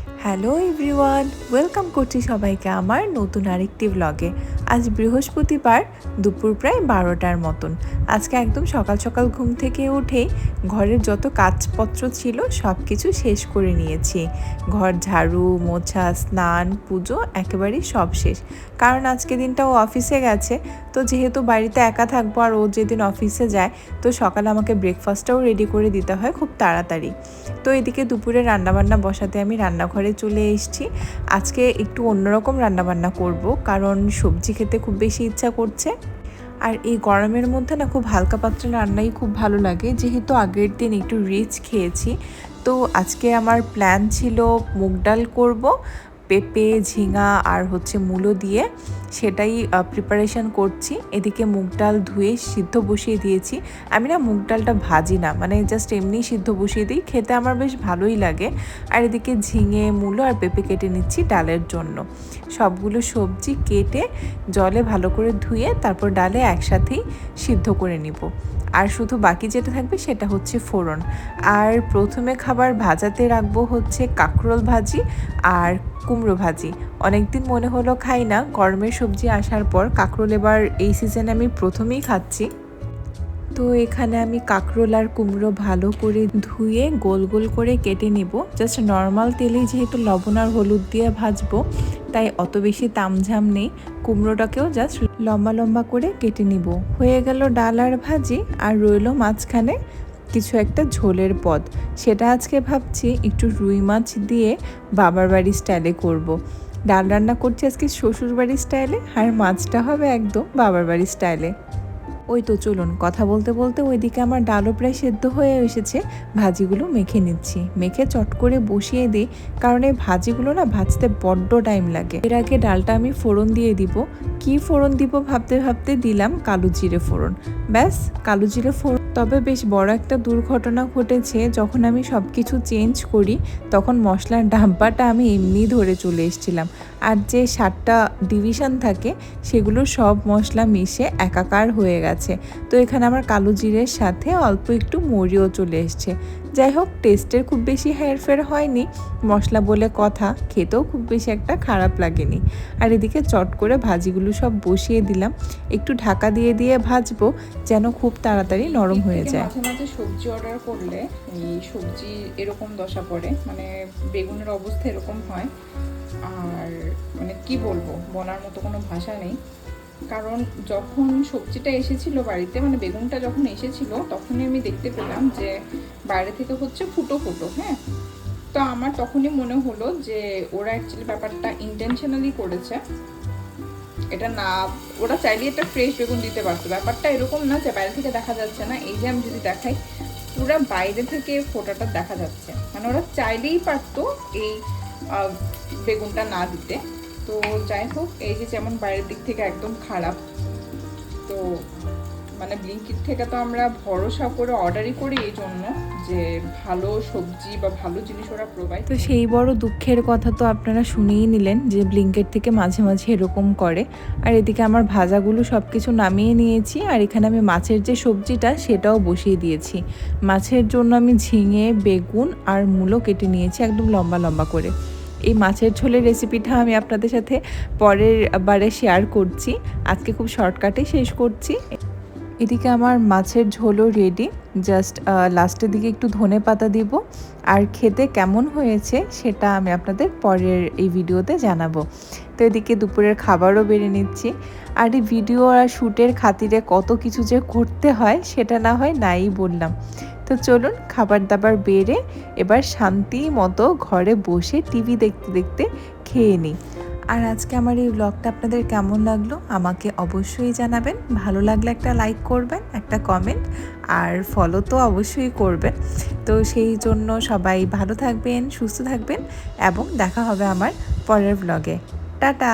Hello everyone, welcome করছি সবাইকে আমার নতুন আরেকটি ব্লগে। আজ বৃহস্পতিবার, দুপুর প্রায় 12টার মতন। আজকে একদম সকাল সকাল ঘুম থেকে উঠেই ঘরের যত কাজপত্র ছিল সব কিছু শেষ করে নিয়েছি। ঘর ঝাড়ু, মোছা, স্নান, পুজো একেবারেই সব শেষ। কারণ আজকে দিনটা ও অফিসে গেছে, তো যেহেতু বাড়িতে একা থাকবো আর ও যেদিন অফিসে যায়, তো সকালে আমাকে ব্রেকফাস্টটাও রেডি করে দিতে হয় খুব তাড়াতাড়ি। তো এদিকে দুপুরে রান্নাবান্না বসাতে আমি রান্নাঘরে চলে এসেছি। আজকে একটু অন্যরকম রান্নাবান্না করব, কারণ সবজি খেতে খুব বেশি ইচ্ছা করছে। আর এই গরমের মধ্যে না খুব হালকা পাতলা রান্নাই খুব ভালো লাগে, যেহেতু আগের দিন একটু রিচ খেয়েছি। তো আজকে আমার প্ল্যান ছিল মুগ ডাল করব, পেঁপে, ঝিঙা আর মূলো দিয়ে, সেটাই প্রিপারেশন করছি। এদিকে মুগ ডাল ধুয়ে সিদ্ধ বসিয়ে দিয়েছি। আমি না মুগ ডালটা ভাজি না, মানে জাস্ট এমনি সিদ্ধ বসিয়ে দিই, খেতে আমার বেশ ভালোই লাগে। আর এদিকে ঝিঙে, মূলো আর পেঁপে কেটে নিচ্ছি ডালের জন্য। সবগুলো সবজি কেটে জলে ভালো করে ধুয়ে তারপর ডালে একসাথেই সিদ্ধ করে নিব। আর শুধু বাকি যেটা থাকবে সেটা হচ্ছে ফোড়ন। আর প্রথমে খাবার ভাজাতে রাখবো কাঁকরোল ভাজি আর কুমড়ো ভাজি। অনেকদিন মনে হলো খাই না, গরমের সবজি আসার পর কাঁকরোল এবার এই সিজনে আমি প্রথমেই খাচ্ছি। তো এখানে আমি কাঁকরোল আর কুমড়ো ভালো করে ধুয়ে গোল গোল করে কেটে নিব। জাস্ট নর্মাল তেলেই যেহেতু লবণ আর হলুদ দিয়ে ভাজবো, তাই অত বেশি তামঝাম নেই। কুমড়োটাকেও জাস্ট লম্বা লম্বা করে কেটে নিব। হয়ে গেল ডাল আর ভাজি, আর রইল মাঝখানে কিছু একটা ঝোলের পদ। সেটা আজকে ভাবছি একটু রুই মাছ দিয়ে বাবার বাড়ির স্টাইলে করব। ডাল রান্না করছি আজকে শ্বশুর বাড়ির স্টাইলে, আর মাছটা হবে একদম বাবার বাড়ির স্টাইলে। ওই তো চলুন, কথা বলতে বলতে ওইদিকে আমার ডালও প্রায় সেদ্ধ হয়ে এসেছে। ভাজিগুলো মেখে নিচ্ছি, মেখে চট করে বসিয়ে দিই, কারণ এই ভাজিগুলো না ভাজতে বড্ড টাইম লাগে। এর আগে ডালটা আমি ফোড়ন দিয়ে দিব। কি ফোড়ন দিব ভাবতে ভাবতে দিলাম কালো জিরে ফোড়ন। ব্যাস, কালো জিরে ফোড়ন। তবে বেশ বড় একটা দুর্ঘটনা ঘটেছে, যখন আমি সব কিছু চেঞ্জ করি তখন মশলার ডাব্বাটা আমি এমনি ধরে চলে এসেছিলাম। আর যে 7টা ডিভিশন থাকে সেগুলো সব মশলা মিশে একাকার হয়ে গেছে। তো এখানে আমার কালো জিরের সাথে অল্প একটু মরিও চলে এসছে। যাই হোক, টেস্টের খুব বেশি হেরফের হয়নি, মশলা বলে কথা, খেতেও খুব বেশি একটা খারাপ লাগেনি। আর এদিকে চট করে ভাজিগুলো সব বসিয়ে দিলাম। একটু ঢাকা দিয়ে দিয়ে ভাজবো, যেন খুব তাড়াতাড়ি নরম হয়ে যায়। মাঝে মাঝে সবজি অর্ডার করলে এই সবজি এরকম দশা পড়ে, মানে বেগুনের অবস্থা এরকম হয়। আর মানে কি বলবো, বলার মতো কোনো ভাষা নেই। কারণ যখন সবজিটা এসেছিল বাড়িতে, মানে বেগুনটা যখন এসেছিল, তখনই আমি দেখতে পেলাম যে বাইরে থেকে ফুটো ফুটো। হ্যাঁ, তো আমার তখনই মনে হলো যে ওরা অ্যাকচুয়ালি ব্যাপারটা ইন্টেনশনালি করেছে। এটা না, ওরা চাইলে এটা ফ্রেশ বেগুন দিতে পারতো। ব্যাপারটা এরকম না যে বাইরে থেকে দেখা যাচ্ছে না। এই যে আমি যদি দেখাই, পুরো বাইরে থেকে ফোটাটা দেখা যাচ্ছে, মানে ওরা চাইলেই পারতো এই বেগুনটা না দিতে। তো যাই হোক, এই যে যেমন বাইরের দিক থেকে একদম খারাপ, তো মানে ব্লিঙ্কিট থেকে তো আমরা ভরসা করে অর্ডারই করি এই জন্য যে ভালো সবজি বা ভালো জিনিস ওরা প্রোভাইড। তো সেই বড় দুঃখের কথা তো আপনারা শুনেই নিলেন যে ব্লিঙ্কিট থেকে মাঝে মাঝে এরকম করে। আর এদিকে আমার ভাজাগুলো সব কিছু নামিয়ে নিয়েছি, আর এখানে আমি মাছের যে সবজিটা সেটাও বসিয়ে দিয়েছি। মাছের জন্য আমি ঝিঙে, বেগুন আর মূলো কেটে নিয়েছি একদম লম্বা লম্বা করে। এই মাছের ঝোলের রেসিপিটা আমি আপনাদের সাথে পরের বারে শেয়ার করছি, আজকে খুব শর্টকাটে শেষ করছি। এদিকে আমার মাছের ঝোলও রেডি, জাস্ট লাস্টের দিকে একটু ধনে পাতা দিব। আর খেতে কেমন হয়েছে সেটা আমি আপনাদের পরের এই ভিডিওতে জানাবো। তো এদিকে দুপুরের খাবারও বেড়ে নিচ্ছি। আর এই ভিডিও আর শ্যুটের খাতিরে কত কিছু যে করতে হয় সেটা না হয় নাই বললাম। তো চলুন, খাবার দাবার বেড়ে এবার শান্তি মতো ঘরে বসে টিভি দেখতে দেখতে খেয়ে নিই। আর আজকে আমার এই ব্লগটা আপনাদের কেমন লাগলো আমাকে অবশ্যই জানাবেন। ভালো লাগলে একটা লাইক করবেন, একটা কমেন্ট, আর ফলো তো অবশ্যই করবেন। তো সেই জন্য সবাই ভালো থাকবেন, সুস্থ থাকবেন, এবং দেখা হবে আমার পরের ব্লগে। টাটা।